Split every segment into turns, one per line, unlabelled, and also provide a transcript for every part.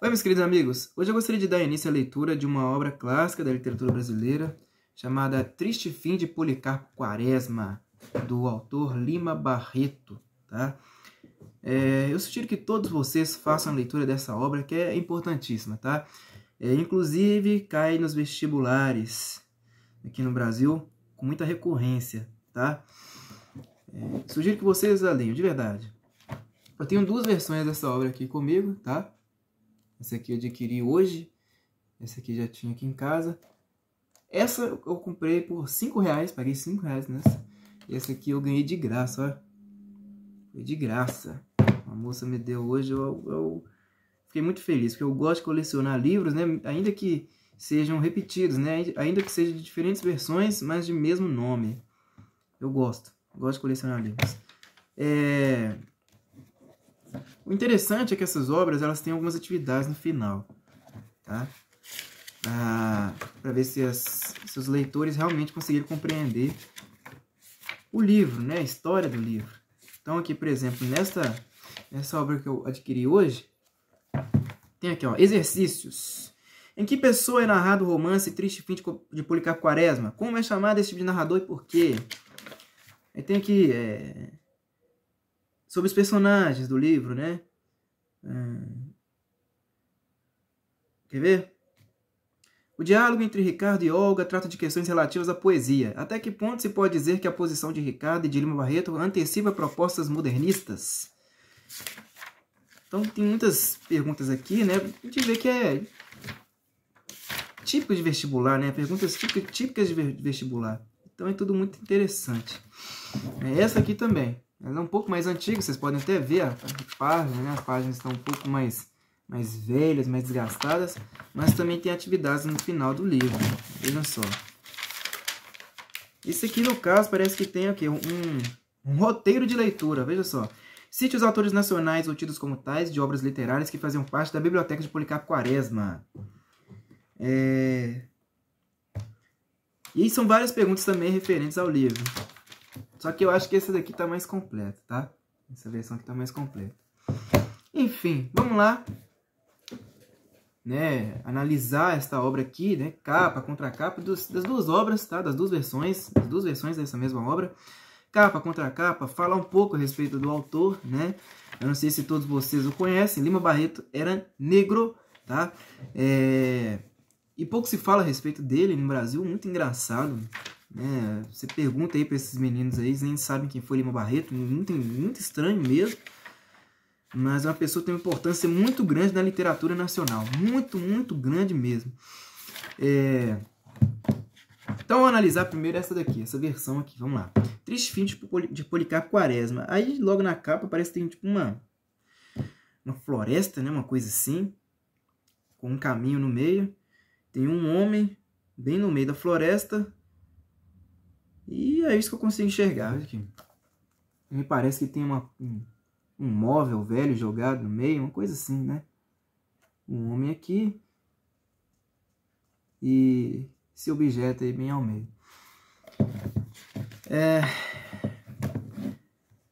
Oi, meus queridos amigos. Hoje eu gostaria de dar início à leitura de uma obra clássica da literatura brasileira chamada Triste Fim de Policarpo Quaresma, do autor Lima Barreto. Tá? Eu sugiro que todos vocês façam a leitura dessa obra, que é importantíssima. Tá? Inclusive, cai nos vestibulares aqui no Brasil com muita recorrência. Tá? Sugiro que vocês a leiam, de verdade. Eu tenho duas versões dessa obra aqui comigo, tá? Essa aqui eu adquiri hoje. Essa aqui já tinha aqui em casa. Essa eu comprei por R$5. Paguei R$5 nessa. E essa aqui eu ganhei de graça, ó. Foi de graça. A moça me deu hoje. Eu fiquei muito feliz, porque eu gosto de colecionar livros, né? Ainda que sejam repetidos, né? Ainda que sejam de diferentes versões, mas de mesmo nome. Eu gosto. Gosto de colecionar livros. O interessante é que essas obras elas têm algumas atividades no final, tá? Para ver se os leitores realmente conseguiram compreender o livro, né? A história do livro. Então aqui, por exemplo, nessa obra que eu adquiri hoje, tem aqui, ó, exercícios. Em que pessoa é narrado o romance Triste Fim de Policarpo Quaresma? Como é chamado esse tipo de narrador e por quê? Aí tem aqui sobre os personagens do livro, né? Quer ver? O diálogo entre Ricardo e Olga trata de questões relativas à poesia. Até que ponto se pode dizer que a posição de Ricardo e de Lima Barreto antecipa propostas modernistas? Então tem muitas perguntas aqui, né? A gente vê que é típico de vestibular, né? Perguntas típicas de vestibular. Então é tudo muito interessante. Essa aqui também. Ela é um pouco mais antiga, vocês podem até ver a página, né? As páginas estão um pouco mais velhas, mais desgastadas, mas também tem atividades no final do livro. Vejam só. Esse aqui, no caso, parece que tem aqui um roteiro de leitura. Veja só. Cite os autores nacionais ou tidos como tais de obras literárias que faziam parte da biblioteca de Policarpo Quaresma. E são várias perguntas também referentes ao livro. Só que eu acho que essa daqui está mais completa, tá? Essa versão aqui está mais completa. Enfim, vamos lá. Né? Analisar esta obra aqui, né? Capa, contracapa, das duas obras, tá? Das duas versões dessa mesma obra. Capa, contracapa, falar um pouco a respeito do autor, né? Eu não sei se todos vocês o conhecem. Lima Barreto era negro, tá? E pouco se fala a respeito dele no Brasil, muito engraçado. Você pergunta aí para esses meninos aí, eles nem sabem quem foi Lima Barreto, muito estranho mesmo. Mas é uma pessoa que tem uma importância muito grande na literatura nacional. Muito, muito grande mesmo. Então, vamos analisar primeiro essa daqui, essa versão aqui. Vamos lá. Triste Fim de Policarpo Quaresma. Aí, logo na capa, parece que tem tipo uma floresta, né? Uma coisa assim. Com um caminho no meio. Tem um homem bem no meio da floresta. E é isso que eu consigo enxergar. Aqui. Me parece que tem um móvel velho jogado no meio, uma coisa assim, né? Um homem aqui e esse objeto aí bem ao meio.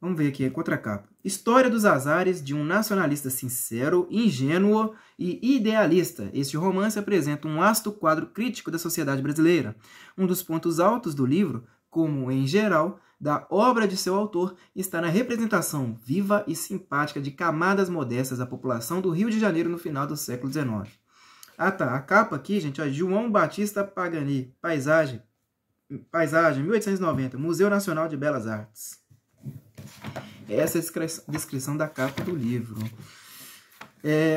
Vamos ver aqui a contracapa. História dos azares de um nacionalista sincero, ingênuo e idealista. Este romance apresenta um vasto quadro crítico da sociedade brasileira. Um dos pontos altos do livro, como em geral, da obra de seu autor, está na representação viva e simpática de camadas modestas da população do Rio de Janeiro no final do século XIX. A capa aqui, gente, ó, João Batista Pagani, Paisagem, 1890, Museu Nacional de Belas Artes. Essa é a descrição da capa do livro.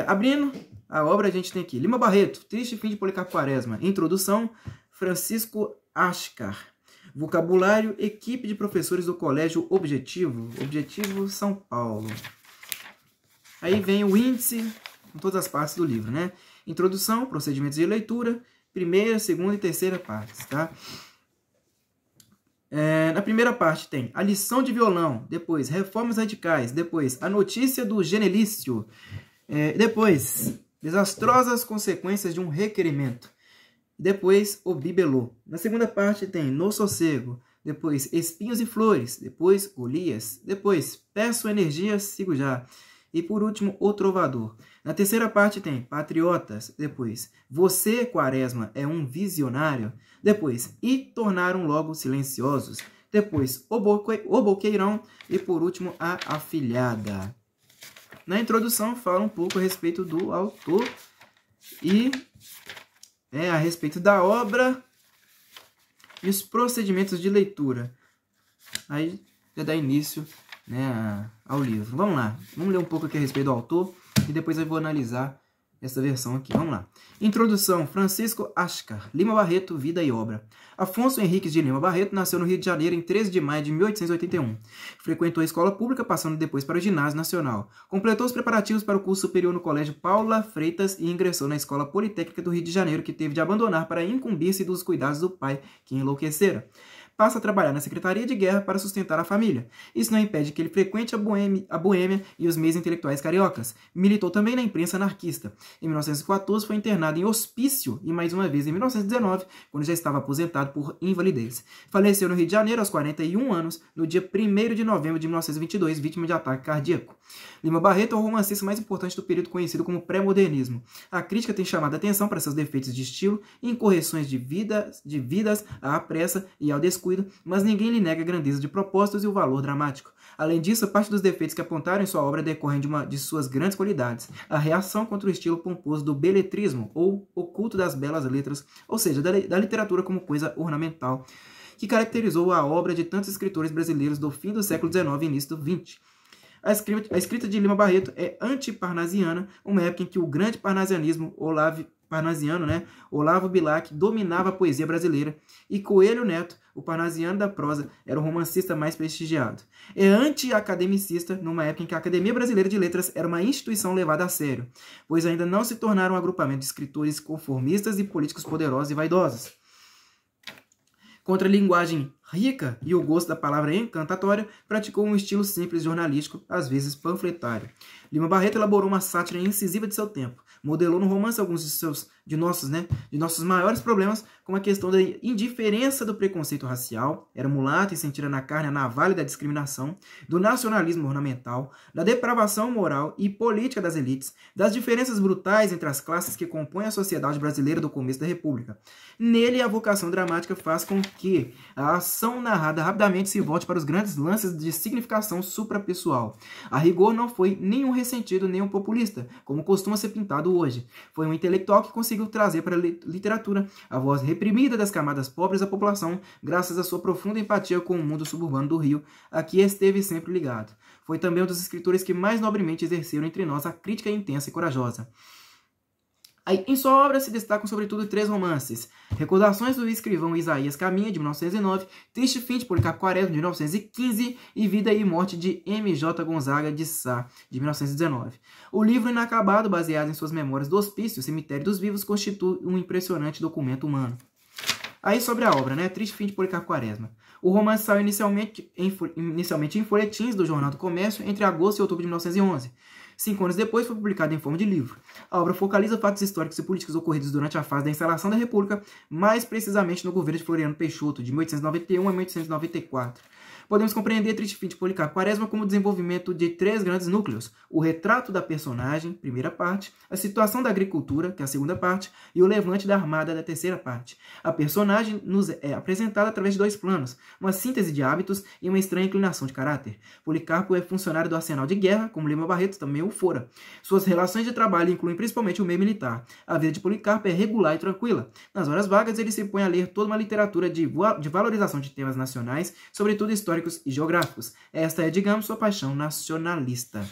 Abrindo a obra, a gente tem aqui Lima Barreto, Triste Fim de Policarpo Quaresma. Introdução, Francisco Ascar. Vocabulário, equipe de professores do Colégio Objetivo São Paulo. Aí vem o índice em todas as partes do livro, né? Introdução, procedimentos de leitura, primeira, segunda e terceira partes, tá? Na primeira parte tem a lição de violão, depois reformas radicais, depois a notícia do genelício, depois desastrosas consequências de um requerimento. Depois, o bibelô. Na segunda parte tem No Sossego. Depois, Espinhos e Flores. Depois, Golias. Depois, Peço Energia, Sigo Já. E por último, O Trovador. Na terceira parte tem Patriotas, depois Você, Quaresma, é um visionário, depois E tornaram logo silenciosos, depois O Boqueirão e por último A Afilhada. Na introdução fala um pouco a respeito do autor e a respeito da obra e os procedimentos de leitura. Aí já dá início, né, ao livro. Vamos lá, vamos ler um pouco aqui a respeito do autor e depois eu vou analisar essa versão aqui. Vamos lá. Introdução. Francisco Ascar Lima Barreto, Vida e Obra. Afonso Henriques de Lima Barreto nasceu no Rio de Janeiro em 13 de maio de 1881. Frequentou a escola pública, passando depois para o Ginásio Nacional. Completou os preparativos para o curso superior no Colégio Paula Freitas e ingressou na Escola Politécnica do Rio de Janeiro, que teve de abandonar para incumbir-se dos cuidados do pai, que enlouquecera. Passa a trabalhar na Secretaria de Guerra para sustentar a família. Isso não impede que ele frequente a Boêmia e os meios intelectuais cariocas. Militou também na imprensa anarquista. Em 1914 foi internado em hospício e mais uma vez em 1919, quando já estava aposentado por invalidez. Faleceu no Rio de Janeiro aos 41 anos, no dia 1º de novembro de 1922, vítima de ataque cardíaco. Lima Barreto é o romancista mais importante do período conhecido como pré-modernismo. A crítica tem chamado a atenção para seus defeitos de estilo e incorreções de vidas à pressa e ao descuido, mas ninguém lhe nega a grandeza de propósitos e o valor dramático. Além disso, parte dos defeitos que apontaram em sua obra decorrem de uma de suas grandes qualidades, a reação contra o estilo pomposo do beletrismo, ou o culto das belas letras, ou seja, da literatura como coisa ornamental, que caracterizou a obra de tantos escritores brasileiros do fim do século XIX e início do XX. A escrita de Lima Barreto é anti-parnasiana, uma época em que o grande parnasianismo Olavo Bilac dominava a poesia brasileira, e Coelho Neto, o parnasiano da prosa, era o romancista mais prestigiado. É anti-academicista, numa época em que a Academia Brasileira de Letras era uma instituição levada a sério, pois ainda não se tornaram um agrupamento de escritores conformistas e políticos poderosos e vaidosos. Contra a linguagem rica e o gosto da palavra encantatória, praticou um estilo simples jornalístico, às vezes panfletário. Lima Barreto elaborou uma sátira incisiva de seu tempo. Modelou no romance alguns de nossos maiores problemas, como a questão da indiferença do preconceito racial, era mulato e sentira na carne a navalha da discriminação, do nacionalismo ornamental, da depravação moral e política das elites, das diferenças brutais entre as classes que compõem a sociedade brasileira do começo da República. Nele, a vocação dramática faz com que a ação narrada rapidamente se volte para os grandes lances de significação suprapessoal. A rigor não foi nem um ressentido nem um populista, como costuma ser pintado hoje. Foi um intelectual que conseguiu trazer para a literatura a voz reprimida das camadas pobres da população, graças à sua profunda empatia com o mundo suburbano do Rio, a que esteve sempre ligado. Foi também um dos escritores que mais nobremente exerceram entre nós a crítica intensa e corajosa. Em sua obra se destacam sobretudo 3 romances: Recordações do escrivão Isaías Caminha, de 1909, Triste Fim, de Policarpo Quaresma, de 1915, e Vida e Morte, de M.J. Gonzaga de Sá, de 1919. O livro inacabado, baseado em suas memórias do hospício, Cemitério dos Vivos, constitui um impressionante documento humano. Aí sobre a obra, Triste Fim, de Policarpo Quaresma. O romance saiu inicialmente em folhetins do Jornal do Comércio entre agosto e outubro de 1911. 5 anos depois foi publicado em forma de livro. A obra focaliza fatos históricos e políticos ocorridos durante a fase da instalação da República, mais precisamente no governo de Floriano Peixoto, de 1891 a 1894. Podemos compreender Triste Fim de Policarpo Quaresma como o desenvolvimento de 3 grandes núcleos: o retrato da personagem, primeira parte, a situação da agricultura, que é a segunda parte, e o levante da armada, da terceira parte. A personagem nos é apresentada através de 2 planos, uma síntese de hábitos e uma estranha inclinação de caráter. Policarpo é funcionário do arsenal de guerra, como Lima Barreto também o fora. Suas relações de trabalho incluem principalmente o meio militar. A vida de Policarpo é regular e tranquila. Nas horas vagas, ele se põe a ler toda uma literatura de valorização de temas nacionais, sobretudo históricos e geográficos. Esta é, digamos, sua paixão nacionalista.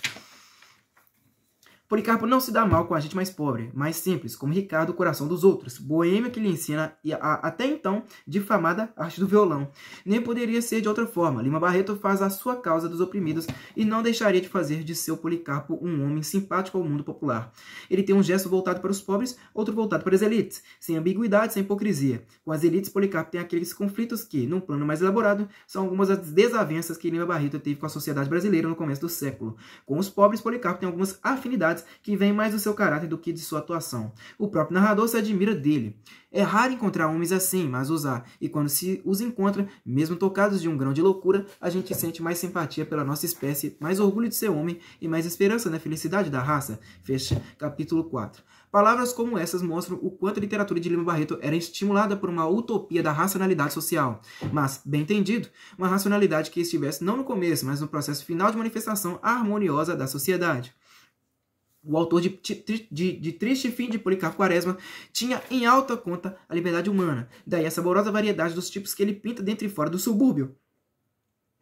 Policarpo não se dá mal com a gente mais pobre, mais simples, como Ricardo, o coração dos outros, boêmio que lhe ensina a até então difamada arte do violão. Nem poderia ser de outra forma. Lima Barreto faz a sua causa dos oprimidos e não deixaria de fazer de seu Policarpo um homem simpático ao mundo popular. Ele tem um gesto voltado para os pobres, outro voltado para as elites, sem ambiguidade, sem hipocrisia. Com as elites, Policarpo tem aqueles conflitos que, num plano mais elaborado, são algumas das desavenças que Lima Barreto teve com a sociedade brasileira no começo do século. Com os pobres, Policarpo tem algumas afinidades qualidades que vêm mais do seu caráter do que de sua atuação. O próprio narrador se admira dele. É raro encontrar homens assim, mas os há, e quando se os encontra, mesmo tocados de um grão de loucura, a gente sente mais simpatia pela nossa espécie, mais orgulho de ser homem e mais esperança na felicidade da raça. Fecha capítulo 4. Palavras como essas mostram o quanto a literatura de Lima Barreto era estimulada por uma utopia da racionalidade social, mas, bem entendido, uma racionalidade que estivesse não no começo, mas no processo final de manifestação harmoniosa da sociedade. O autor de Triste Fim de Policarpo Quaresma tinha em alta conta a liberdade humana, daí a saborosa variedade dos tipos que ele pinta dentro e fora do subúrbio.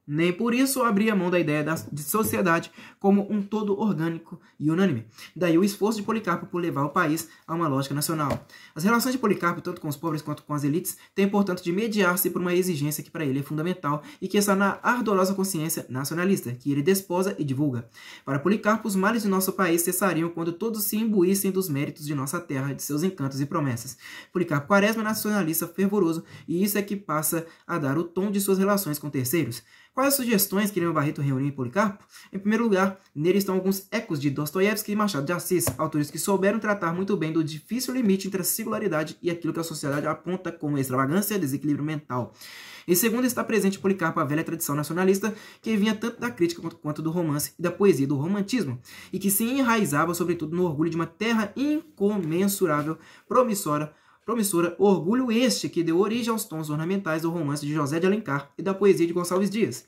Nem por isso abria mão da ideia de sociedade como um todo orgânico e unânime. Daí o esforço de Policarpo por levar o país a uma lógica nacional. As relações de Policarpo, tanto com os pobres quanto com as elites, têm, portanto, de mediar-se por uma exigência que para ele é fundamental e que está na ardorosa consciência nacionalista, que ele desposa e divulga. Para Policarpo, os males de nosso país cessariam quando todos se imbuíssem dos méritos de nossa terra, de seus encantos e promessas. Policarpo Quaresma é nacionalista fervoroso e isso é que passa a dar o tom de suas relações com terceiros. Quais as sugestões que Lima Barreto reuniu em Policarpo? Em primeiro lugar, nele estão alguns ecos de Dostoiévski e Machado de Assis, autores que souberam tratar muito bem do difícil limite entre a singularidade e aquilo que a sociedade aponta como extravagância e desequilíbrio mental. Em segundo, está presente em Policarpo a velha tradição nacionalista que vinha tanto da crítica quanto do romance e da poesia do romantismo, e que se enraizava sobretudo no orgulho de uma terra incomensurável, promissora, orgulho este que deu origem aos tons ornamentais do romance de José de Alencar e da poesia de Gonçalves Dias.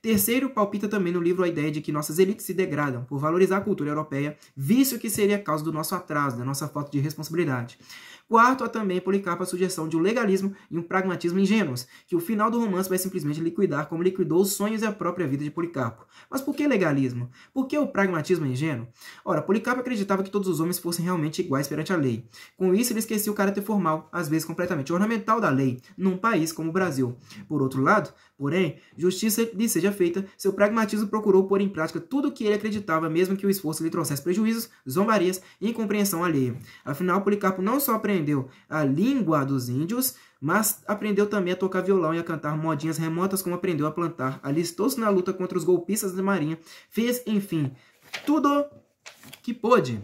Terceiro, palpita também no livro a ideia de que nossas elites se degradam por valorizar a cultura europeia, vício que seria a causa do nosso atraso, da nossa falta de responsabilidade. Quarto, há também Policarpo a sugestão de um legalismo e um pragmatismo ingênuos, que o final do romance vai simplesmente liquidar como liquidou os sonhos e a própria vida de Policarpo. Mas por que legalismo? Por que o pragmatismo ingênuo? Ora, Policarpo acreditava que todos os homens fossem realmente iguais perante a lei. Com isso, ele esquecia o caráter formal, às vezes completamente ornamental da lei, num país como o Brasil. Por outro lado, porém, justiça lhe seja feita, seu pragmatismo procurou pôr em prática tudo o que ele acreditava, mesmo que o esforço lhe trouxesse prejuízos, zombarias e incompreensão alheia. Afinal, Policarpo não só aprendeu a língua dos índios, mas aprendeu também a tocar violão e a cantar modinhas remotas, como aprendeu a plantar, alistou-se na luta contra os golpistas da marinha, fez, enfim, tudo que pôde.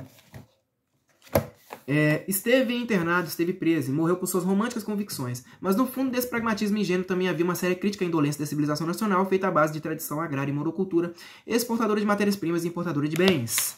Esteve internado, esteve preso e morreu por suas românticas convicções. Mas no fundo desse pragmatismo ingênuo também havia uma séria crítica à indolência da civilização nacional, feita à base de tradição agrária e monocultura, exportadora de matérias-primas e importadora de bens.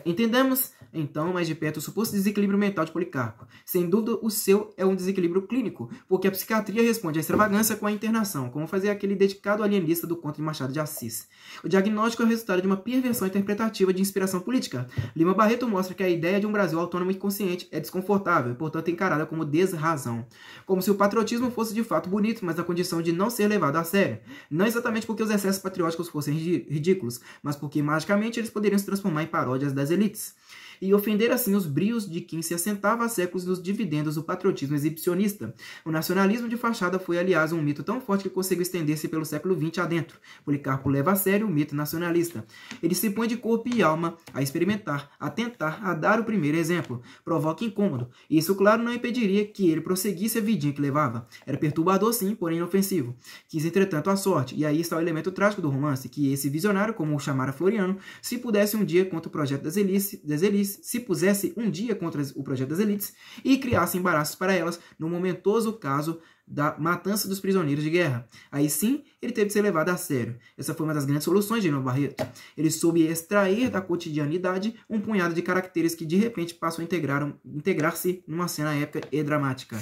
Entendamos, então, mais de perto o suposto desequilíbrio mental de Policarpo. Sem dúvida, o seu é um desequilíbrio clínico, porque a psiquiatria responde à extravagância com a internação, como fazia aquele dedicado alienista do conto de Machado de Assis. O diagnóstico é o resultado de uma perversão interpretativa de inspiração política. Lima Barreto mostra que a ideia de um Brasil autônomo e consciente é desconfortável e, portanto, encarada como desrazão. Como se o patriotismo fosse de fato bonito, mas na condição de não ser levado a sério. Não exatamente porque os excessos patrióticos fossem ridículos, mas porque, magicamente, eles poderiam se transformar em paródias das elites, e ofender assim os brios de quem se assentava há séculos nos dividendos do patriotismo exibicionista. O nacionalismo de fachada foi, aliás, um mito tão forte que conseguiu estender-se pelo século XX adentro. Policarpo leva a sério o mito nacionalista. Ele se põe de corpo e alma a experimentar, a tentar, a dar o primeiro exemplo. Provoca incômodo. Isso, claro, não impediria que ele prosseguisse a vidinha que levava. Era perturbador, sim, porém inofensivo. Quis, entretanto, a sorte, e aí está o elemento trágico do romance, que esse visionário, como o chamara Floriano, se pudesse um dia contra o projeto das elites, se pusesse um dia contra o projeto das elites e criasse embaraços para elas no momentoso caso da matança dos prisioneiros de guerra. Aí sim, ele teve de ser levado a sério. Essa foi uma das grandes soluções de Lima Barreto. Ele soube extrair da cotidianidade um punhado de caracteres que de repente passam a integrar-se numa cena épica e dramática.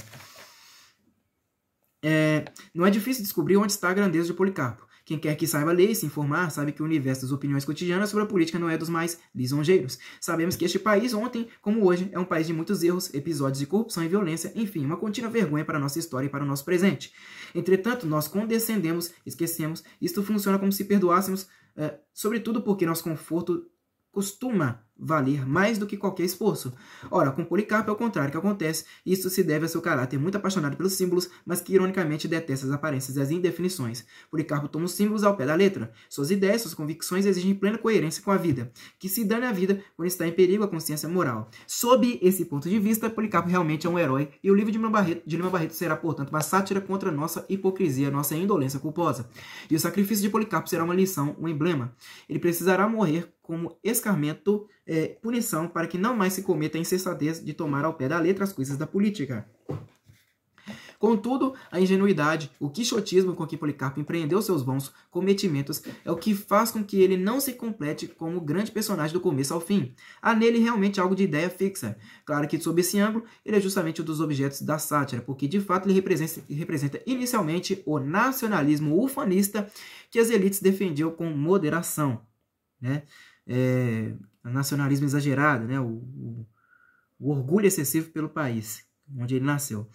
Não é difícil descobrir onde está a grandeza de Policarpo. Quem quer que saiba ler e se informar sabe que o universo das opiniões cotidianas sobre a política não é dos mais lisonjeiros. Sabemos que este país, ontem como hoje, é um país de muitos erros, episódios de corrupção e violência, enfim, uma contínua vergonha para a nossa história e para o nosso presente. Entretanto, nós condescendemos, esquecemos, isto funciona como se perdoássemos, sobretudo porque nosso conforto costuma valer mais do que qualquer esforço. Ora, com Policarpo é o contrário que acontece, e isso se deve a seu caráter muito apaixonado pelos símbolos, mas que ironicamente detesta as aparências e as indefinições. Policarpo toma os símbolos ao pé da letra. Suas ideias, suas convicções exigem plena coerência com a vida. Que se dane a vida quando está em perigo a consciência moral. Sob esse ponto de vista, Policarpo realmente é um herói, e o livro de Lima Barreto será, portanto, uma sátira contra a nossa hipocrisia, nossa indolência culposa. E o sacrifício de Policarpo será uma lição, um emblema. Ele precisará morrer como escarmento, punição para que não mais se cometa a insensatez de tomar ao pé da letra as coisas da política. Contudo, a ingenuidade, o quixotismo com que Policarpo empreendeu seus bons cometimentos é o que faz com que ele não se complete como grande personagem do começo ao fim. Há nele realmente algo de ideia fixa. Claro que, sob esse ângulo, ele é justamente um dos objetos da sátira, porque de fato ele representa inicialmente o nacionalismo ufanista que as elites defendiam com moderação, né? O nacionalismo exagerado, né? O orgulho excessivo pelo país onde ele nasceu.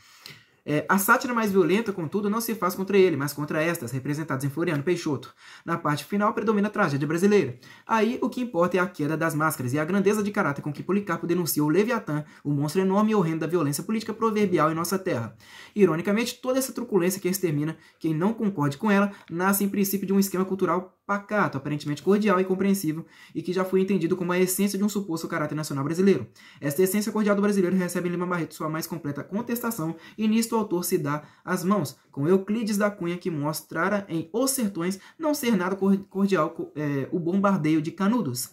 A sátira mais violenta, contudo, não se faz contra ele, mas contra estas, representadas em Floriano Peixoto. Na parte final, predomina a tragédia brasileira. Aí, o que importa é a queda das máscaras e a grandeza de caráter com que Policarpo denuncia o Leviatã, o monstro enorme e horrendo da violência política proverbial em nossa terra. Ironicamente, toda essa truculência que extermina quem não concorde com ela, nasce em princípio de um esquema cultural pacato, aparentemente cordial e compreensível, e que já foi entendido como a essência de um suposto caráter nacional brasileiro. Esta essência cordial do brasileiro recebe em Lima Barreto sua mais completa contestação, e nisto o autor se dá as mãos, com Euclides da Cunha, que mostrara em Os Sertões não ser nada cordial o bombardeio de Canudos.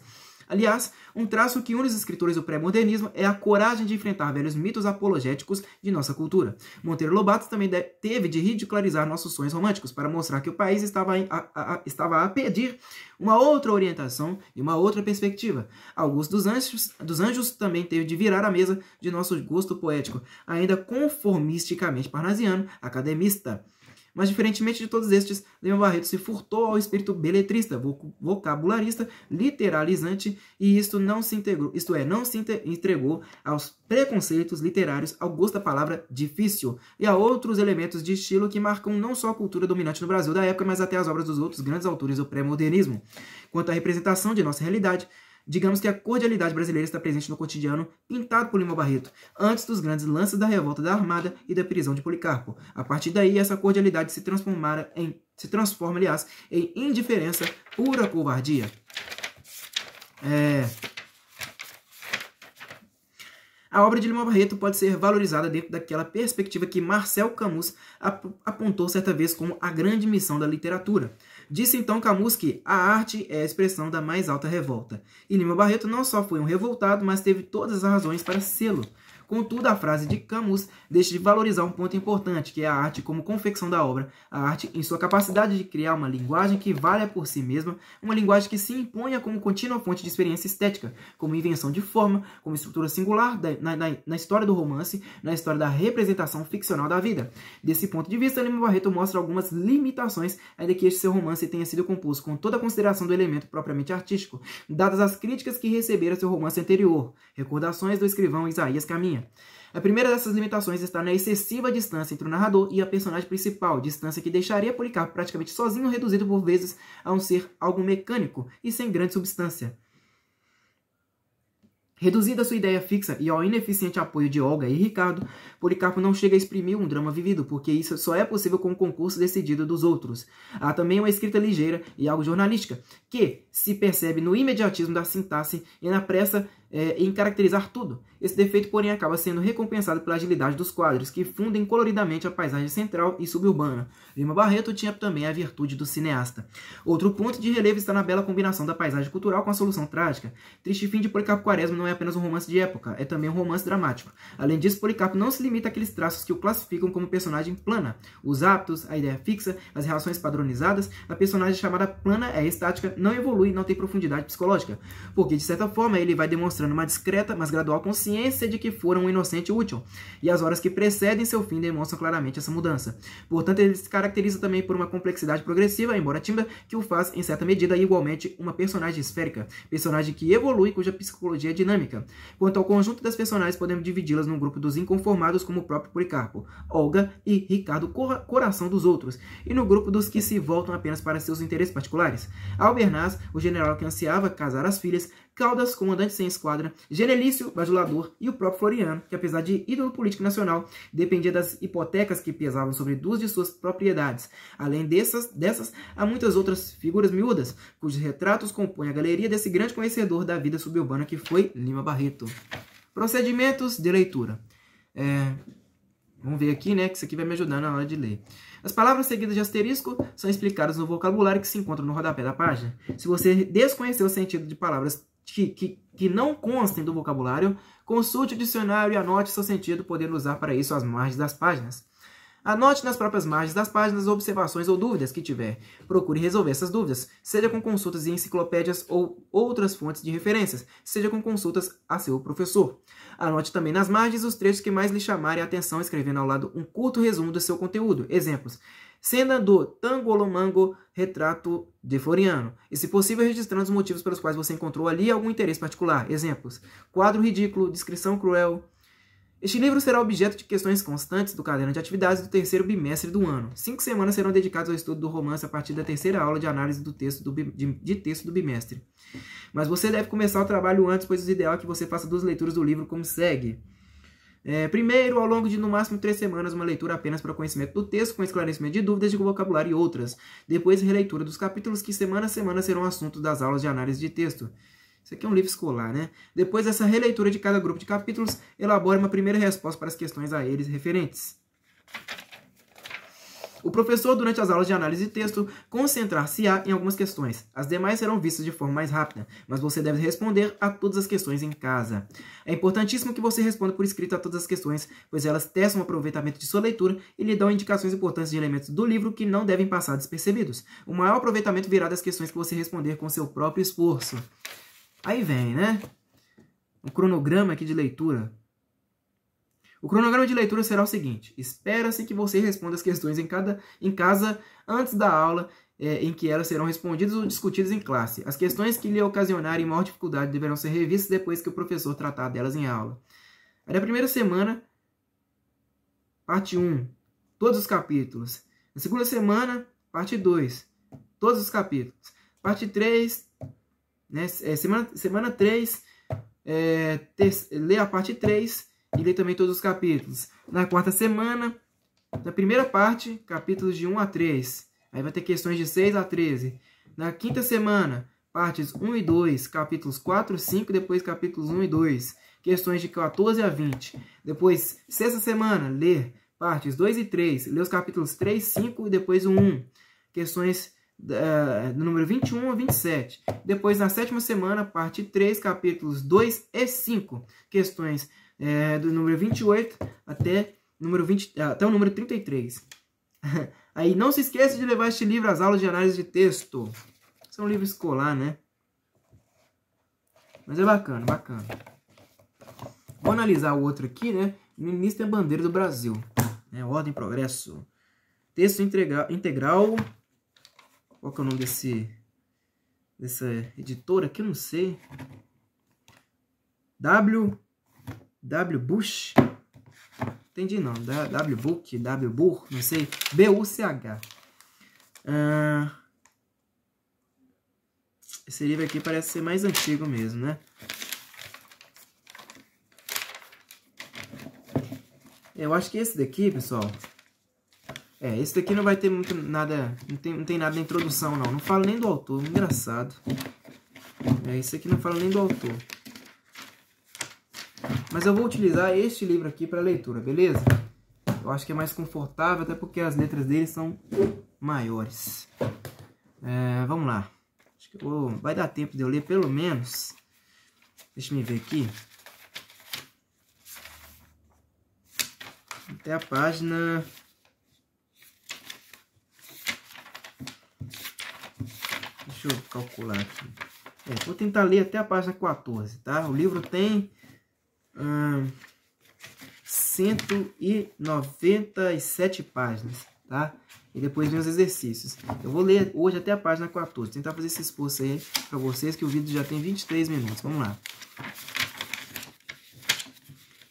Aliás, um traço que une os escritores do pré-modernismo é a coragem de enfrentar velhos mitos apologéticos de nossa cultura. Monteiro Lobato também teve de ridicularizar nossos sonhos românticos para mostrar que o país estava a pedir uma outra orientação e uma outra perspectiva. Augusto dos Anjos também teve de virar a mesa de nosso gosto poético, ainda conformisticamente parnasiano, academista. Mas, diferentemente de todos estes, Lima Barreto se furtou ao espírito beletrista, vocabularista, literalizante, e não se entregou aos preconceitos literários, ao gosto da palavra difícil, e a outros elementos de estilo que marcam não só a cultura dominante no Brasil da época, mas até as obras dos outros grandes autores do pré-modernismo. Quanto à representação de nossa realidade, digamos que a cordialidade brasileira está presente no cotidiano pintado por Lima Barreto, antes dos grandes lances da revolta da Armada e da prisão de Policarpo. A partir daí, essa cordialidade se transforma, em indiferença, pura covardia. A obra de Lima Barreto pode ser valorizada dentro daquela perspectiva que Marcel Camus apontou certa vez como a grande missão da literatura. Disse então Camus que a arte é a expressão da mais alta revolta. E Lima Barreto não só foi um revoltado, mas teve todas as razões para sê-lo. Contudo, a frase de Camus deixa de valorizar um ponto importante, que é a arte como confecção da obra, a arte em sua capacidade de criar uma linguagem que valha por si mesma, uma linguagem que se imponha como contínua fonte de experiência estética, como invenção de forma, como estrutura singular na história do romance, na história da representação ficcional da vida. Desse ponto de vista, Lima Barreto mostra algumas limitações, ainda que este seu romance tenha sido composto com toda a consideração do elemento propriamente artístico, dadas as críticas que recebera seu romance anterior, Recordações do escrivão Isaías Caminha. A primeira dessas limitações está na excessiva distância entre o narrador e a personagem principal, distância que deixaria Policarpo praticamente sozinho, reduzido por vezes a um ser algo mecânico e sem grande substância. Reduzida a sua ideia fixa e ao ineficiente apoio de Olga e Ricardo, Policarpo não chega a exprimir um drama vivido, porque isso só é possível com o concurso decidido dos outros. Há também uma escrita ligeira e algo jornalística, que se percebe no imediatismo da sintaxe e na pressa em caracterizar tudo. Esse defeito, porém, acaba sendo recompensado pela agilidade dos quadros, que fundem coloridamente a paisagem central e suburbana. Lima Barreto tinha também a virtude do cineasta. Outro ponto de relevo está na bela combinação da paisagem cultural com a solução trágica. Triste Fim de Policarpo Quaresma não é apenas um romance de época, é também um romance dramático. Além disso, Policarpo não se limita àqueles traços que o classificam como personagem plana. Os hábitos, a ideia fixa, as relações padronizadas, a personagem chamada plana é estática, não evolui e não tem profundidade psicológica, porque, de certa forma, ele vai demonstrando uma discreta, mas gradual consciência de que fora um inocente útil, e as horas que precedem seu fim demonstram claramente essa mudança. Portanto, ele se caracteriza também por uma complexidade progressiva, embora tímida, que o faz, em certa medida, igualmente uma personagem esférica, personagem que evolui, cuja psicologia é dinâmica. Quanto ao conjunto das personagens, podemos dividi-las num grupo dos inconformados, como o próprio Policarpo, Olga e Ricardo, coração dos outros, e no grupo dos que se voltam apenas para seus interesses particulares. Albernaz, o general que ansiava casar as filhas, Caldas, comandante sem esquadra, Genelício, bajulador, e o próprio Floriano, que apesar de ídolo político nacional, dependia das hipotecas que pesavam sobre duas de suas propriedades. Além dessas, há muitas outras figuras miúdas, cujos retratos compõem a galeria desse grande conhecedor da vida suburbana que foi Lima Barreto. Procedimentos de leitura. Vamos ver aqui, né, que isso aqui vai me ajudar na hora de ler. As palavras seguidas de asterisco são explicadas no vocabulário que se encontra no rodapé da página. Se você desconhecer o sentido de palavras que não constem do vocabulário, consulte o dicionário e anote seu sentido, podendo usar para isso as margens das páginas. Anote nas próprias margens das páginas observações ou dúvidas que tiver. Procure resolver essas dúvidas, seja com consultas em enciclopédias ou outras fontes de referências, seja com consultas a seu professor. Anote também nas margens os trechos que mais lhe chamarem a atenção, escrevendo ao lado um curto resumo do seu conteúdo. Exemplos: cena do Tangolomango, retrato de Floriano. E, se possível, registrando os motivos pelos quais você encontrou ali algum interesse particular. Exemplos: quadro ridículo, descrição cruel. Este livro será objeto de questões constantes do caderno de atividades do terceiro bimestre do ano. 5 semanas serão dedicadas ao estudo do romance a partir da terceira aula de análise do texto do bimestre. Mas você deve começar o trabalho antes, pois o ideal é que você faça 2 leituras do livro como segue. Primeiro, ao longo de no máximo 3 semanas, uma leitura apenas para conhecimento do texto, com esclarecimento de dúvidas de vocabulário e outras. Depois, releitura dos capítulos que semana a semana serão assunto das aulas de análise de texto. Isso aqui é um livro escolar, né? Depois dessa releitura de cada grupo de capítulos, elabore uma primeira resposta para as questões a eles referentes. O professor, durante as aulas de análise de texto, concentrar-se-á em algumas questões. As demais serão vistas de forma mais rápida, mas você deve responder a todas as questões em casa. É importantíssimo que você responda por escrito a todas as questões, pois elas testam o aproveitamento de sua leitura e lhe dão indicações importantes de elementos do livro que não devem passar despercebidos. O maior aproveitamento virá das questões que você responder com seu próprio esforço. Aí vem, né? Um cronograma aqui de leitura. O cronograma de leitura será o seguinte: espera-se que você responda as questões em casa antes da aula em que elas serão respondidas ou discutidas em classe. As questões que lhe ocasionarem maior dificuldade deverão ser revistas depois que o professor tratar delas em aula. Aí, na primeira semana, parte 1, todos os capítulos. Na segunda semana, parte 2, todos os capítulos. Parte 3... semana 3, lê a parte 3 e lê também todos os capítulos. Na quarta semana, na primeira parte, capítulos de 1 a 3. Aí vai ter questões de 6 a 13. Na quinta semana, partes 1 e 2, capítulos 4 e 5, depois capítulos 1 e 2. Questões de 14 a 20. Depois, sexta semana, lê partes 2 e 3. Lê os capítulos 3, 5 e depois o 1. Questões do número 21 a 27. Depois, na sétima semana, parte 3, capítulos 2 e 5. Questões do número 28 até o número 33. Aí, não se esqueça de levar este livro às aulas de análise de texto. Isso é um livro escolar, né? Mas é bacana, bacana. Vou analisar o outro aqui, né? Ministro é a bandeira do Brasil. Ordem e progresso. Texto integral. Qual que é o nome dessa editora aqui? Eu não sei. W. Bush. Entendi não. W. Book. W. Burr. Não sei. B-U-C-H. Esse livro aqui parece ser mais antigo mesmo, né? Eu acho que esse daqui, pessoal... esse daqui não vai ter muito nada... Não tem nada na introdução, não. Não fala nem do autor. Engraçado. Esse aqui não fala nem do autor. Mas eu vou utilizar este livro aqui para leitura, beleza? Eu acho que é mais confortável, até porque as letras dele são maiores. Vamos lá. Acho que vai dar tempo de eu ler pelo menos. Deixa eu ver aqui. Até a página... Deixa eu calcular aqui. Vou tentar ler até a página 14, tá? O livro tem 197 páginas, tá? E depois vem os exercícios. Eu vou ler hoje até a página 14. Tentar fazer esse esforço aí para vocês, que o vídeo já tem 23 minutos. Vamos lá.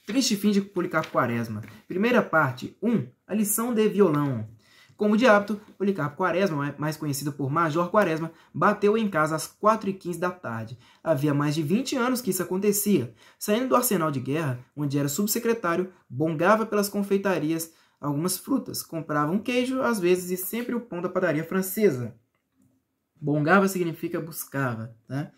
Triste fim de Policarpo Quaresma. Primeira parte, 1. A lição de violão. Como de hábito, Policarpo Quaresma, mais conhecido por Major Quaresma, bateu em casa às 4h15 da tarde. Havia mais de 20 anos que isso acontecia. Saindo do arsenal de guerra, onde era subsecretário, bongava pelas confeitarias algumas frutas, comprava um queijo, às vezes, e sempre o pão da padaria francesa. Bongava significa buscava, tá?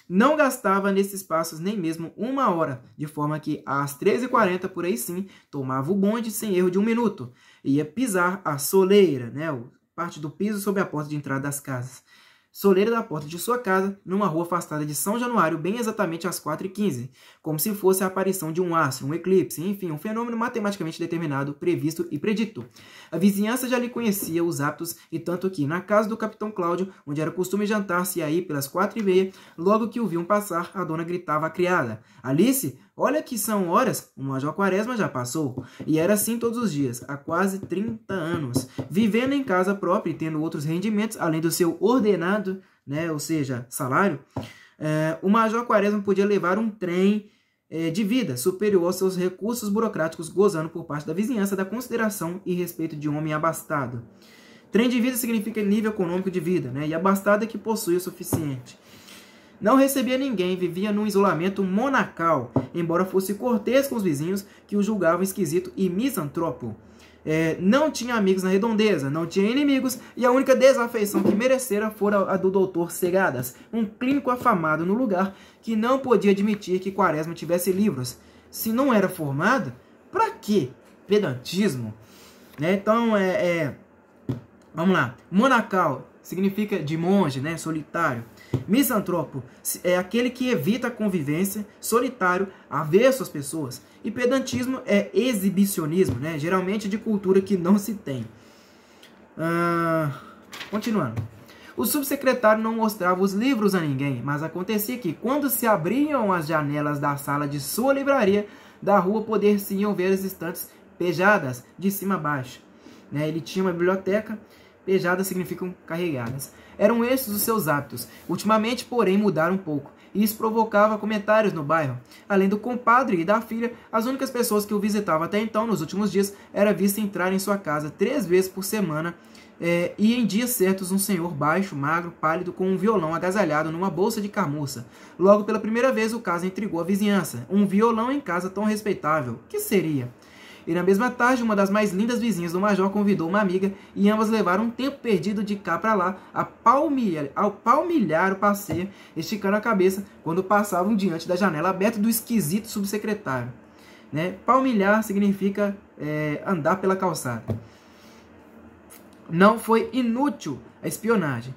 Não gastava nesses passos nem mesmo 1 hora, de forma que às 13h40, por aí sim, tomava o bonde sem erro de 1 minuto. Ia pisar a soleira, né, parte do piso sobre a porta de entrada das casas. Soleira da porta de sua casa, numa rua afastada de São Januário, bem exatamente às 4h15, como se fosse a aparição de um astro, um eclipse, enfim, um fenômeno matematicamente determinado, previsto e predito. A vizinhança já lhe conhecia os hábitos, e tanto que, na casa do capitão Cláudio, onde era costume jantar-se aí pelas 4h30, logo que o viam passar, a dona gritava à criada: Alice, olha que são horas, o Major Quaresma já passou. E era assim todos os dias, há quase 30 anos. Vivendo em casa própria e tendo outros rendimentos, além do seu ordenado, né, ou seja, salário, o Major Quaresma podia levar um trem de vida superior aos seus recursos burocráticos, gozando por parte da vizinhança da consideração e respeito de um homem abastado. Trem de vida significa nível econômico de vida, né, e abastado é que possui o suficiente. Não recebia ninguém, vivia num isolamento monacal, embora fosse cortês com os vizinhos, que o julgavam esquisito e misantropo. Não tinha amigos na redondeza, não tinha inimigos, e a única desafeição que merecera fora a do doutor Segadas, um clínico afamado no lugar, que não podia admitir que Quaresma tivesse livros. Se não era formado, pra quê? Pedantismo. Né? Então, vamos lá. Monacal significa de monge, né? Solitário. Misantropo é aquele que evita a convivência, solitário, avesso às pessoas. E pedantismo é exibicionismo, né? Geralmente de cultura que não se tem. Continuando. O subsecretário não mostrava os livros a ninguém, mas acontecia que, quando se abriam as janelas da sala de sua livraria, da rua poder-se-iam ver as estantes pejadas de cima a baixo. Né? Ele tinha uma biblioteca. Pejadas significam carregadas. Eram esses os seus hábitos. Ultimamente, porém, mudaram um pouco. E isso provocava comentários no bairro. Além do compadre e da filha, as únicas pessoas que o visitavam até então, nos últimos dias, era vista entrar em sua casa 3 vezes por semana. E em dias certos, um senhor baixo, magro, pálido, com um violão agasalhado numa bolsa de camurça. Logo pela primeira vez, o caso intrigou a vizinhança. Um violão em casa tão respeitável. Que seria? E na mesma tarde, uma das mais lindas vizinhas do Major convidou uma amiga e ambas levaram um tempo perdido de cá para lá ao palmilhar o passeio, esticando a cabeça quando passavam diante da janela aberta do esquisito subsecretário. Né? Palmilhar significa andar pela calçada. Não foi inútil a espionagem.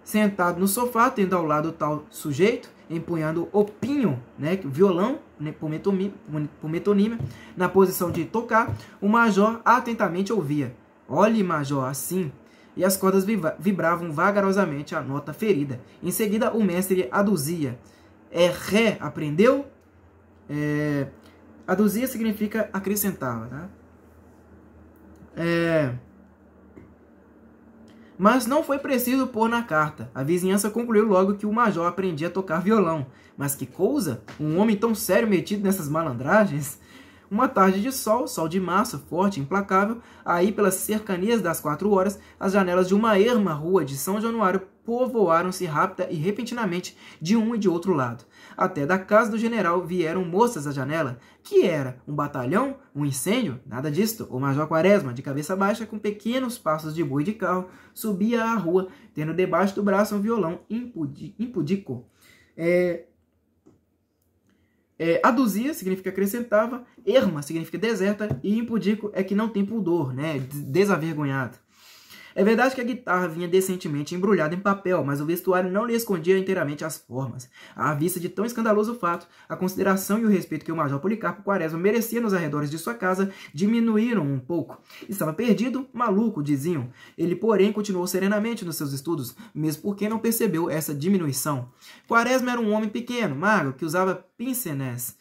Sentado no sofá, tendo ao lado o tal sujeito, empunhando o pinho, né, o violão, né, por metonímia, na posição de tocar, o major atentamente ouvia. Olhe, major, assim. E as cordas vibravam vagarosamente a nota ferida. Em seguida, o mestre aduzia. Ré, aprendeu? Aduzia significa acrescentava. Tá? Mas não foi preciso pôr na carta. A vizinhança concluiu logo que o major aprendia a tocar violão. Mas que coisa! Um homem tão sério metido nessas malandragens? Uma tarde de sol, sol de março, forte e implacável, aí pelas cercanias das 4 horas, as janelas de uma erma rua de São Januário povoaram-se rápida e repentinamente de um e de outro lado. Até da casa do general vieram moças à janela. Que era? Um batalhão? Um incêndio? Nada disto. O Major Quaresma, de cabeça baixa, com pequenos passos de boi de carro, subia à rua, tendo debaixo do braço um violão impudico. Aduzia significa acrescentava, erma significa deserta e impudico é que não tem pudor, né? Desavergonhado. É verdade que a guitarra vinha decentemente embrulhada em papel, mas o vestuário não lhe escondia inteiramente as formas. À vista de tão escandaloso fato, a consideração e o respeito que o Major Policarpo Quaresma merecia nos arredores de sua casa diminuíram um pouco. Estava perdido, maluco, diziam. Ele, porém, continuou serenamente nos seus estudos, mesmo porque não percebeu essa diminuição. Quaresma era um homem pequeno, magro, que usava pince-nez,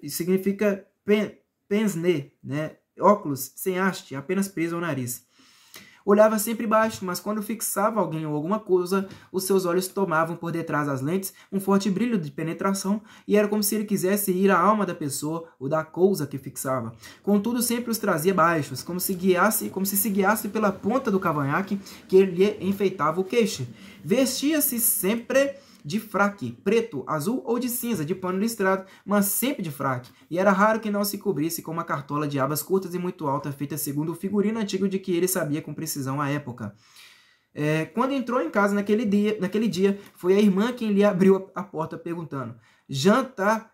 significa pince-nez, né? Óculos sem haste, apenas preso ao nariz. Olhava sempre baixo, mas quando fixava alguém ou alguma coisa, os seus olhos tomavam por detrás das lentes um forte brilho de penetração e era como se ele quisesse ir à alma da pessoa ou da coisa que fixava. Contudo, sempre os trazia baixos, como se se guiasse pela ponta do cavanhaque que lhe enfeitava o queixo. Vestia-se sempre de fraque, preto, azul ou de cinza, de pano listrado, mas sempre de fraque, e era raro que não se cobrisse com uma cartola de abas curtas e muito alta, feita segundo o figurino antigo de que ele sabia com precisão a época. Quando entrou em casa naquele dia, foi a irmã quem lhe abriu a porta perguntando: Janta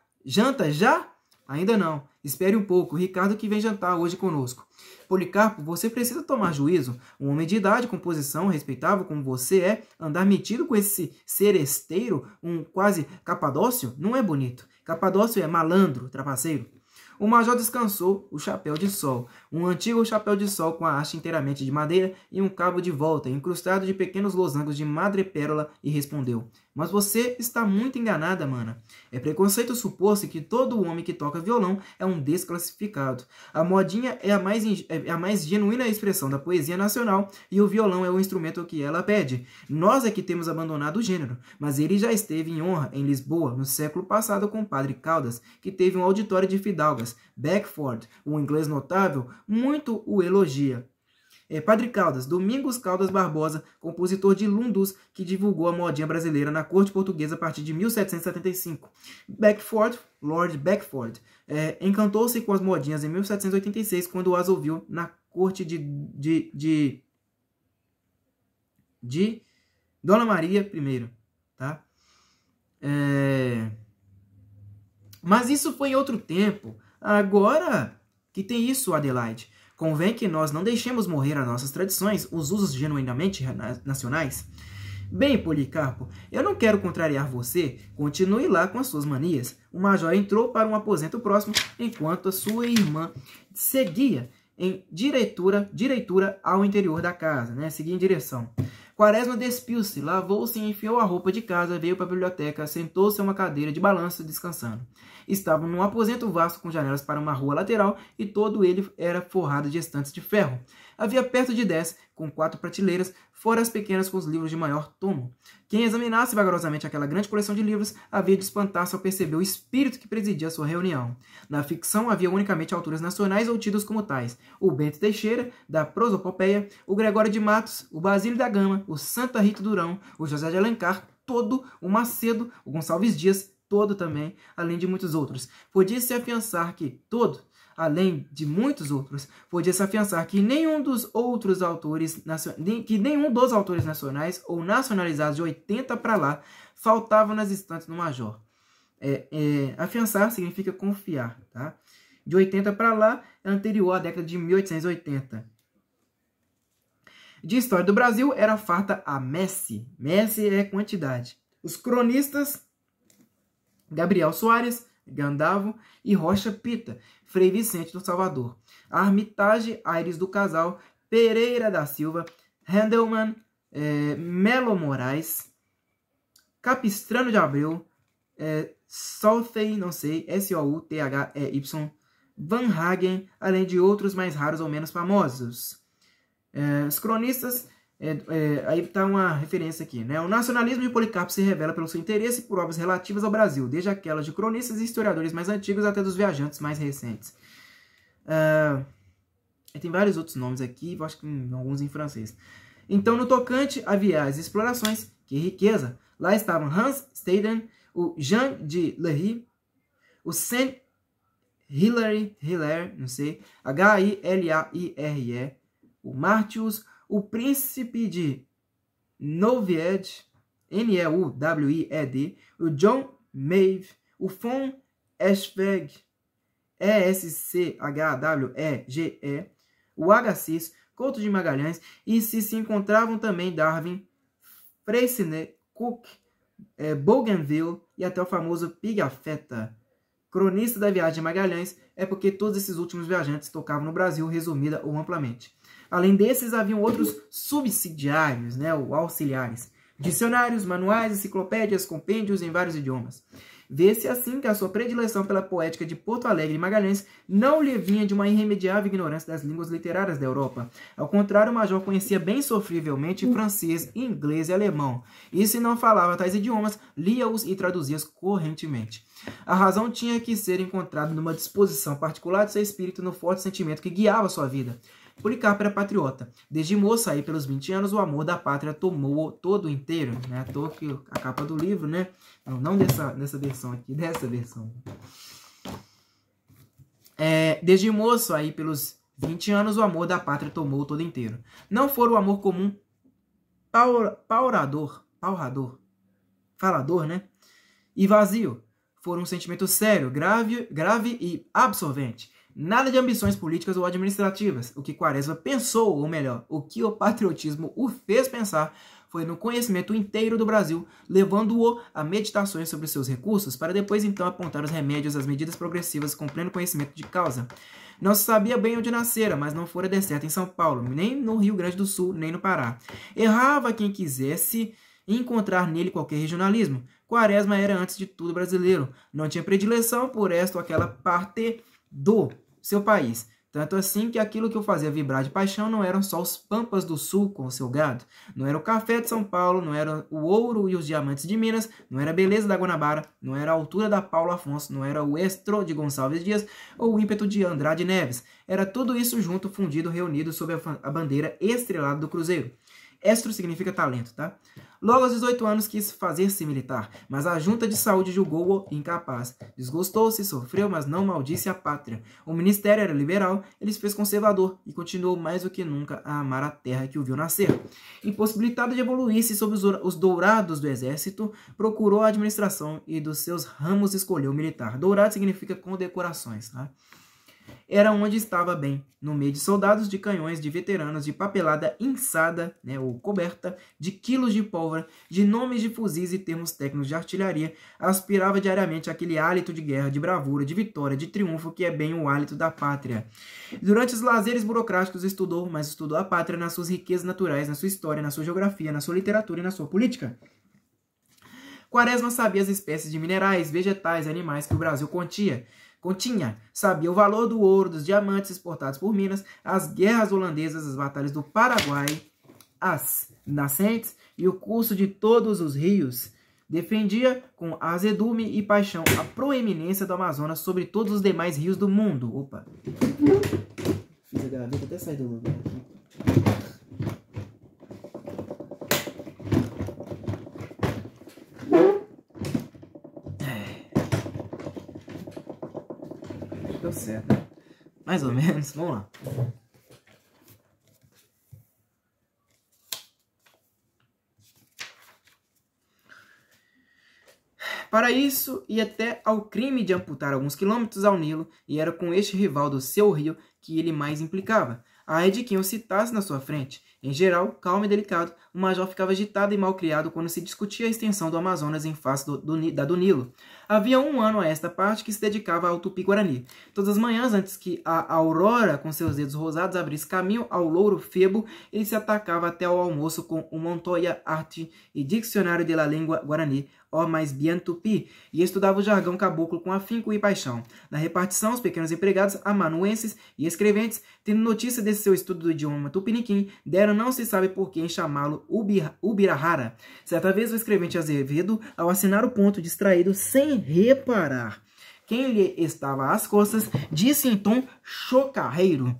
já? Ainda não. Espere um pouco. Ricardo que vem jantar hoje conosco. Policarpo, você precisa tomar juízo. Um homem de idade, com posição respeitável como você é, andar metido com esse seresteiro, um quase capadócio, não é bonito. Capadócio é malandro, trapaceiro. O major descansou o chapéu de sol, um antigo chapéu de sol com a haste inteiramente de madeira e um cabo de volta, incrustado de pequenos losangos de madrepérola, e respondeu: Mas você está muito enganada, mana. É preconceito supor-se que todo homem que toca violão é um desclassificado. A modinha é a mais genuína expressão da poesia nacional e o violão é o instrumento que ela pede. Nós é que temos abandonado o gênero, mas ele já esteve em honra em Lisboa no século passado com o padre Caldas, que teve um auditório de fidalgas. Beckford, um inglês notável, muito o elogia. Padre Caldas, Domingos Caldas Barbosa, compositor de Lundus, que divulgou a modinha brasileira na corte portuguesa a partir de 1775. Beckford, Lord Beckford, encantou-se com as modinhas em 1786, quando as ouviu na corte de Dona Maria I. Tá? Mas isso foi em outro tempo. Agora que tem isso, Adelaide. Convém que nós não deixemos morrer as nossas tradições, os usos genuinamente nacionais. Bem, Policarpo, eu não quero contrariar você. Continue lá com as suas manias. O major entrou para um aposento próximo, enquanto a sua irmã seguia em direitura ao interior da casa, né? Seguia em direção. Quaresma despiu-se, lavou-se e enfiou a roupa de casa, veio para a biblioteca, sentou-se em uma cadeira de balanço, descansando. Estavam num aposento vasto com janelas para uma rua lateral e todo ele era forrado de estantes de ferro. Havia perto de 10, com 4 prateleiras, fora as pequenas com os livros de maior tomo. Quem examinasse vagarosamente aquela grande coleção de livros havia de espantar-se ao perceber o espírito que presidia a sua reunião. Na ficção havia unicamente autores nacionais ou tidos como tais: o Bento Teixeira, da Prosopopeia, o Gregório de Matos, o Basílio da Gama, o Santa Rita Durão, o José de Alencar, todo, o Macedo, o Gonçalves Dias, todo também, além de muitos outros. Podia-se afiançar que nenhum dos autores nacionais ou nacionalizados de 80 para lá faltavam nas estantes do major. Afiançar significa confiar, tá? De 80 para lá é anterior à década de 1880. De história do Brasil era farta a messe. Messe é quantidade. Os cronistas Gabriel Soares, Gandavo e Rocha Pita, Frei Vicente do Salvador. A Armitage Aires do Casal, Pereira da Silva, Handelman, Melo Moraes, Capistrano de Abreu, Southey, não sei, S-O-U-T-H-E-Y, Van Hagen, além de outros mais raros ou menos famosos. Os cronistas, aí está uma referência aqui, né? O nacionalismo de Policarpo se revela pelo seu interesse por obras relativas ao Brasil, desde aquelas de cronistas e historiadores mais antigos até dos viajantes mais recentes. Tem vários outros nomes aqui, acho que alguns em francês. Então, no tocante a viagens e explorações, que riqueza! Lá estavam Hans Staden, o Jean de Lery, o Saint Hilaire, não sei, H-I-L-A-I-R-E, o Martius, o Príncipe de Neuwied, N-E-U-W-I-E-D, o John Mave, o von Eschweg, E-S-C-H-W-E-G-E, o Agassiz, Couto de Magalhães, e se encontravam também Darwin, Freycinet, Cook, Bougainville e até o famoso Pigafetta. Cronista da viagem de Magalhães é porque todos esses últimos viajantes tocavam no Brasil, resumida ou amplamente. Além desses, haviam outros subsidiários, né, ou auxiliares. Dicionários, manuais, enciclopédias, compêndios em vários idiomas. Vê-se assim que a sua predileção pela poética de Porto Alegre e Magalhães não lhe vinha de uma irremediável ignorância das línguas literárias da Europa. Ao contrário, o major conhecia bem sofrivelmente francês, inglês e alemão. E se não falava tais idiomas, lia-os e traduzia-os correntemente. A razão tinha que ser encontrada numa disposição particular de seu espírito, no forte sentimento que guiava sua vida. Policarpo era patriota. Desde moço, aí pelos 20 anos, o amor da pátria tomou todo inteiro. Né? À toa que a capa do livro, né? Não dessa versão aqui, dessa versão. Desde moço, aí pelos 20 anos, o amor da pátria tomou todo inteiro. Não for o amor comum falador, né? E vazio. Foram um sentimento sério, grave e absorvente. Nada de ambições políticas ou administrativas. O que Quaresma pensou, ou melhor, o que o patriotismo o fez pensar, foi no conhecimento inteiro do Brasil, levando-o a meditações sobre seus recursos, para depois então apontar os remédios às medidas progressivas com pleno conhecimento de causa. Não se sabia bem onde nascera, mas não fora decerto em São Paulo, nem no Rio Grande do Sul, nem no Pará. Errava quem quisesse encontrar nele qualquer regionalismo. Quaresma era, antes de tudo, brasileiro. Não tinha predileção por esta ou aquela parte do seu país. Tanto assim que aquilo que o fazia vibrar de paixão não eram só os pampas do sul com o seu gado, não era o café de São Paulo, não era o ouro e os diamantes de Minas, não era a beleza da Guanabara, não era a altura da Paulo Afonso, não era o estro de Gonçalves Dias ou o ímpeto de Andrade Neves. Era tudo isso junto, fundido, reunido sob a bandeira estrelada do Cruzeiro. Estro significa talento, tá? Logo aos 18 anos quis fazer-se militar, mas a junta de saúde julgou-o incapaz. Desgostou-se, sofreu, mas não maldisse a pátria. O ministério era liberal, ele se fez conservador e continuou mais do que nunca a amar a terra que o viu nascer. Impossibilitado de evoluir-se sob os dourados do exército, procurou a administração e dos seus ramos escolheu o militar. Dourado significa condecorações, tá? Era onde estava bem, no meio de soldados, de canhões, de veteranos, de papelada inçada, né, ou coberta, de quilos de pólvora, de nomes de fuzis e termos técnicos de artilharia, aspirava diariamente aquele hálito de guerra, de bravura, de vitória, de triunfo, que é bem o hálito da pátria. Durante os lazeres burocráticos estudou, mas estudou a pátria nas suas riquezas naturais, na sua história, na sua geografia, na sua literatura e na sua política. Quaresma sabia as espécies de minerais, vegetais e animais que o Brasil continha, sabia o valor do ouro, dos diamantes exportados por Minas, as guerras holandesas, as batalhas do Paraguai, as nascentes e o curso de todos os rios. Defendia com azedume e paixão a proeminência do Amazonas sobre todos os demais rios do mundo. Opa! Fiz a gaveta até sair do lugar aqui. Deu certo, né? Mais ou menos. Vamos lá. Para isso, ia até ao crime de amputar alguns quilômetros ao Nilo, e era com este rival do seu rio que ele mais implicava. Ai de quem o citasse na sua frente. Em geral, calmo e delicado, o major ficava agitado e malcriado quando se discutia a extensão do Amazonas em face da do Nilo. Havia um ano a esta parte que se dedicava ao Tupi-Guarani. Todas as manhãs, antes que a aurora com seus dedos rosados abrisse caminho ao louro Febo, ele se atacava até ao almoço com o Montoya Arte e Dicionário de la Língua Guarani, ou mais bien tupi, e estudava o jargão caboclo com afinco e paixão. Na repartição, os pequenos empregados, amanuenses e escreventes, tendo notícia desse seu estudo do idioma tupiniquim, deram não se sabe por quem chamá-lo Ubirahara. Certa vez o escrevente Azevedo, ao assinar o ponto distraído, sem reparar quem lhe estava às costas, disse em tom chocarreiro: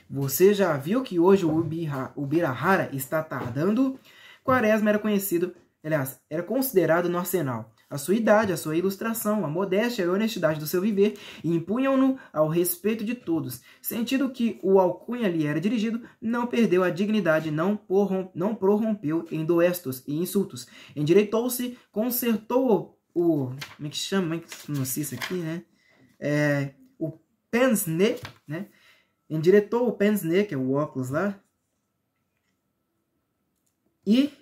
"Você já viu que hoje o Ubirahara está tardando?" Quaresma era conhecido, aliás, era considerado no arsenal. A sua idade, a sua ilustração, a modéstia e a honestidade do seu viver impunham-no ao respeito de todos. Sentindo que o alcunha lhe era dirigido, não perdeu a dignidade, não prorrompeu em doestos e insultos. Endireitou-se, consertou como é que chama? Não sei isso aqui, né? O pince-nez, né? Endireitou o pince-nez, que é o óculos lá, e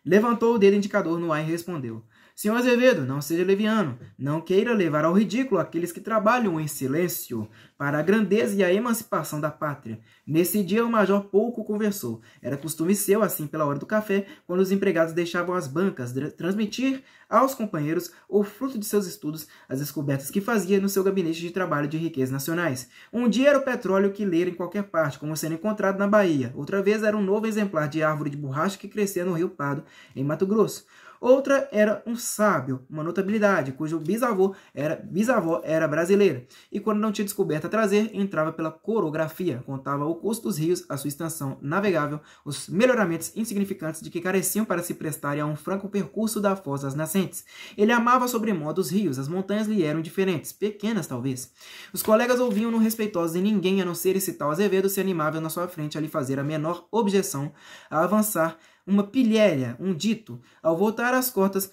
levantou o dedo indicador no ar e respondeu: "Senhor Azevedo, não seja leviano. Não queira levar ao ridículo aqueles que trabalham em silêncio para a grandeza e a emancipação da pátria." Nesse dia o major pouco conversou. Era costume seu, assim pela hora do café, quando os empregados deixavam as bancas, transmitir aos companheiros o fruto de seus estudos, as descobertas que fazia no seu gabinete de trabalho de riquezas nacionais. Um dia era o petróleo que lera em qualquer parte, como sendo encontrado na Bahia. Outra vez era um novo exemplar de árvore de borracha que crescia no Rio Pardo, em Mato Grosso. Outra era um sábio, uma notabilidade, cujo bisavó era brasileira, e quando não tinha descoberto a trazer, entrava pela corografia, contava o curso dos rios, a sua extensão navegável, os melhoramentos insignificantes de que careciam para se prestarem a um franco percurso da foz das nascentes. Ele amava sobremodo os rios, as montanhas lhe eram diferentes, pequenas talvez. Os colegas ouviam-no respeitosos e ninguém, a não ser esse tal Azevedo, se animava na sua frente a lhe fazer a menor objeção, a avançar uma pilhéria, um dito. Ao voltar às costas,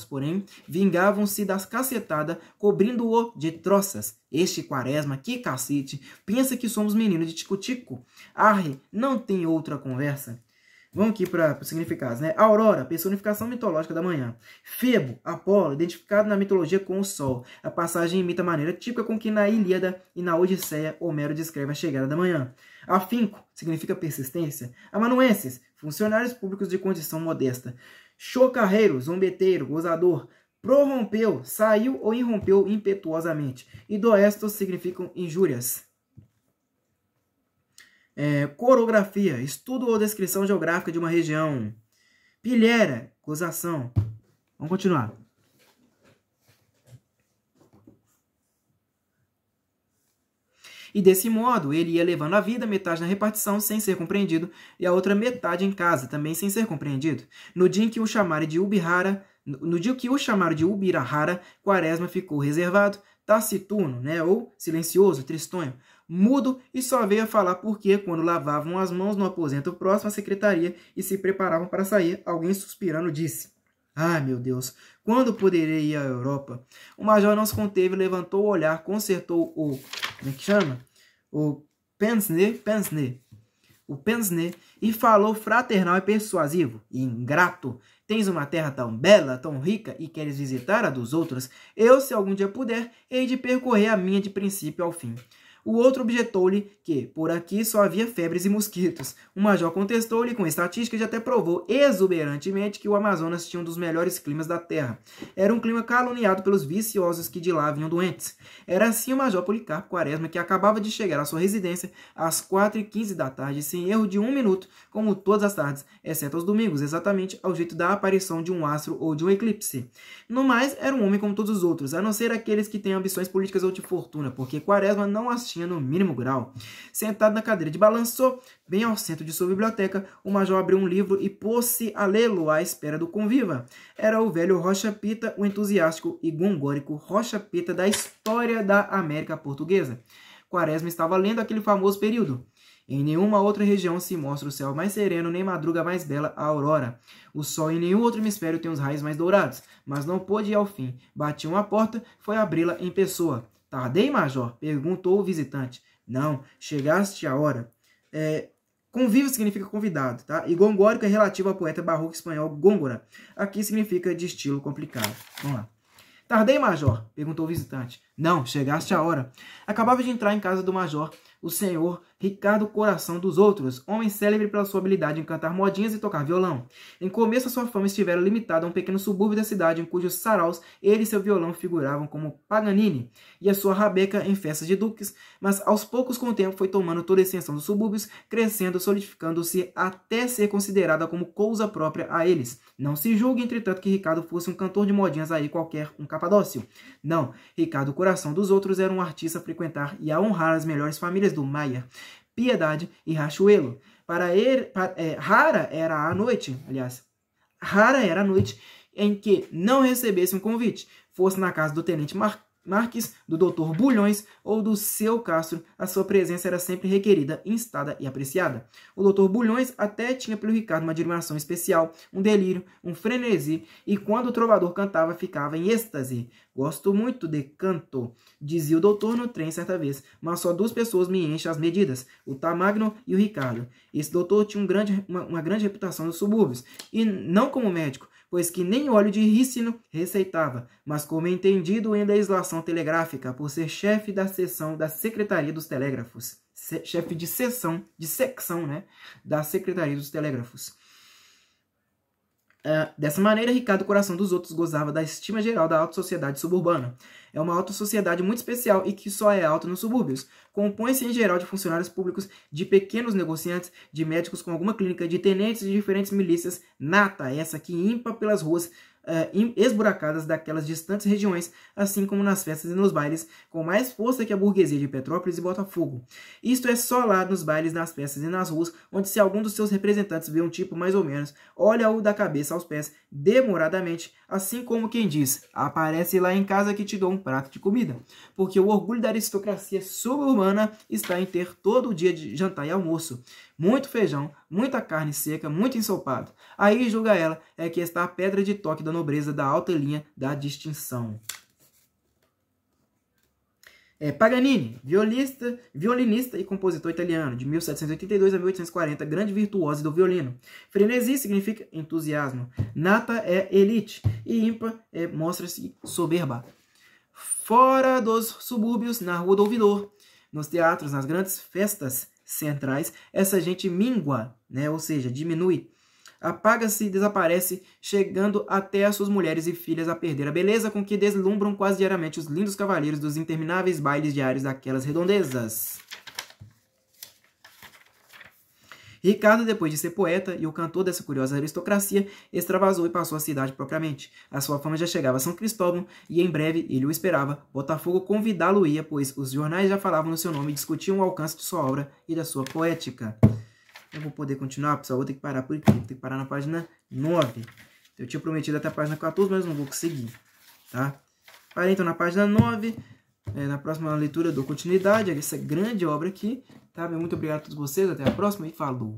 porém, vingavam-se das cacetadas, cobrindo-o de troças. Este Quaresma, que cacete, pensa que somos meninos de tico-tico. Arre, não tem outra conversa. Vamos aqui para os significados, né? Aurora, personificação mitológica da manhã. Febo, Apolo, identificado na mitologia com o sol. A passagem imita a maneira típica com que na Ilíada e na Odisseia Homero descreve a chegada da manhã. Afinco, significa persistência. Amanuenses, funcionários públicos de condição modesta. Chocarreiro, zombeteiro, gozador. Prorrompeu, saiu ou irrompeu impetuosamente. E doestos significam injúrias. Corografia, estudo ou descrição geográfica de uma região. Pilhera, gozação. Vamos continuar. E desse modo, ele ia levando a vida, metade na repartição, sem ser compreendido, e a outra metade em casa, também sem ser compreendido. No dia em que o chamaram de Ubirahara, Quaresma ficou reservado, taciturno, né, ou silencioso, tristonho, mudo, e só veio a falar porque, quando lavavam as mãos no aposento próximo à secretaria e se preparavam para sair, alguém suspirando disse: "Ai, meu Deus, quando poderei ir à Europa?" O major não se conteve, levantou o olhar, consertou o... como é que chama? O pince-nez, e falou fraternal e persuasivo: "Ingrato, tens uma terra tão bela, tão rica, e queres visitar a dos outros? Eu, se algum dia puder, hei de percorrer a minha de princípio ao fim." O outro objetou-lhe que, por aqui, só havia febres e mosquitos. O major contestou-lhe com estatísticas e até provou exuberantemente que o Amazonas tinha um dos melhores climas da terra. Era um clima caluniado pelos viciosos que de lá vinham doentes. Era assim o major Policarpo Quaresma, que acabava de chegar à sua residência às 4h15 da tarde, sem erro de 1 minuto, como todas as tardes, exceto aos domingos, exatamente ao jeito da aparição de um astro ou de um eclipse. No mais, era um homem como todos os outros, a não ser aqueles que têm ambições políticas ou de fortuna, porque Quaresma não as tinha no mínimo grau. Sentado na cadeira de balanço, bem ao centro de sua biblioteca, o major abriu um livro e pôs-se a lê-lo à espera do conviva. Era o velho Rocha Pita, o entusiástico e gongórico Rocha Pita da história da América Portuguesa. Quaresma estava lendo aquele famoso período. Em nenhuma outra região se mostra o céu mais sereno, nem madruga mais bela a aurora. O sol em nenhum outro hemisfério tem os raios mais dourados, mas não pôde ir ao fim. Batiam a porta, foi abri-la em pessoa. "Tardei, major?" perguntou o visitante. "Não, chegaste à hora." Convívio significa convidado, tá? E gongórico é relativo ao poeta barroco espanhol Góngora. Aqui significa de estilo complicado. Vamos lá. "Tardei, major?" perguntou o visitante. "Não, chegaste à hora." Acabava de entrar em casa do major o senhor Ricardo Coração dos Outros, homem célebre pela sua habilidade em cantar modinhas e tocar violão. Em começo, a sua fama estivera limitada a um pequeno subúrbio da cidade, em cujos saraus ele e seu violão figuravam como Paganini, e a sua rabeca em festas de duques, mas aos poucos, com o tempo, foi tomando toda a extensão dos subúrbios, crescendo, solidificando-se até ser considerada como coisa própria a eles. Não se julgue, entretanto, que Ricardo fosse um cantor de modinhas aí qualquer, um capadócio. Não, Ricardo Coração dos Outros era um artista a frequentar e a honrar as melhores famílias do Maia, Piedade e Rachuelo. Para ele, rara era a noite em que não recebesse um convite, fosse na casa do tenente Marques, do Dr. Bulhões ou do seu Castro, a sua presença era sempre requerida, instada e apreciada. O Dr. Bulhões até tinha pelo Ricardo uma admiração especial, um delírio, um frenesi, e quando o trovador cantava, ficava em êxtase. "Gosto muito de canto", dizia o doutor no trem certa vez, "mas só 2 pessoas me enchem as medidas, o Tamagno e o Ricardo." Esse doutor tinha uma grande reputação nos subúrbios, e não como médico, pois que nem óleo de rícino receitava, mas como entendido em legislação telegráfica, por ser chefe da seção da Secretaria dos Telégrafos. Chefe de secção, né, da Secretaria dos Telégrafos. Dessa maneira, Ricardo Coração dos Outros gozava da estima geral da alta sociedade suburbana. É uma alta sociedade muito especial e que só é alta nos subúrbios. Compõe-se em geral de funcionários públicos, de pequenos negociantes, de médicos com alguma clínica, de tenentes de diferentes milícias, nata essa que impa pelas ruas esburacadas daquelas distantes regiões, assim como nas festas e nos bailes, com mais força que a burguesia de Petrópolis e Botafogo. Isto é só lá nos bailes, nas festas e nas ruas, onde se algum dos seus representantes vê um tipo mais ou menos, olha-o da cabeça aos pés, demoradamente, assim como quem diz: "Aparece lá em casa que te dou um prato de comida." Porque o orgulho da aristocracia suburbana está em ter todo o dia de jantar e almoço, muito feijão, muita carne seca, muito ensopado. Aí, julga ela, é que está a pedra de toque da nobreza da alta linha da distinção. Paganini, violinista e compositor italiano, de 1782 a 1840, grande virtuoso do violino. Frenesi significa entusiasmo, nata é elite e ímpar mostra-se soberba. Fora dos subúrbios, na Rua do Ouvidor, nos teatros, nas grandes festas centrais, essa gente mingua, né? Ou seja, diminui, apaga-se e desaparece, chegando até as suas mulheres e filhas a perder a beleza com que deslumbram quase diariamente os lindos cavalheiros dos intermináveis bailes diários daquelas redondezas. Ricardo, depois de ser poeta e o cantor dessa curiosa aristocracia, extravasou e passou a cidade propriamente. A sua fama já chegava a São Cristóvão e em breve ele o esperava. Botafogo convidá-lo-ia, pois os jornais já falavam no seu nome e discutiam o alcance de sua obra e da sua poética. Eu vou poder continuar, pessoal, vou ter que parar por aqui, vou ter que parar na página 9. Eu tinha prometido até a página 14, mas não vou conseguir, tá? Parei então na página 9, na próxima leitura eu dou continuidade a essa grande obra aqui, tá? Muito obrigado a todos vocês, até a próxima e falou!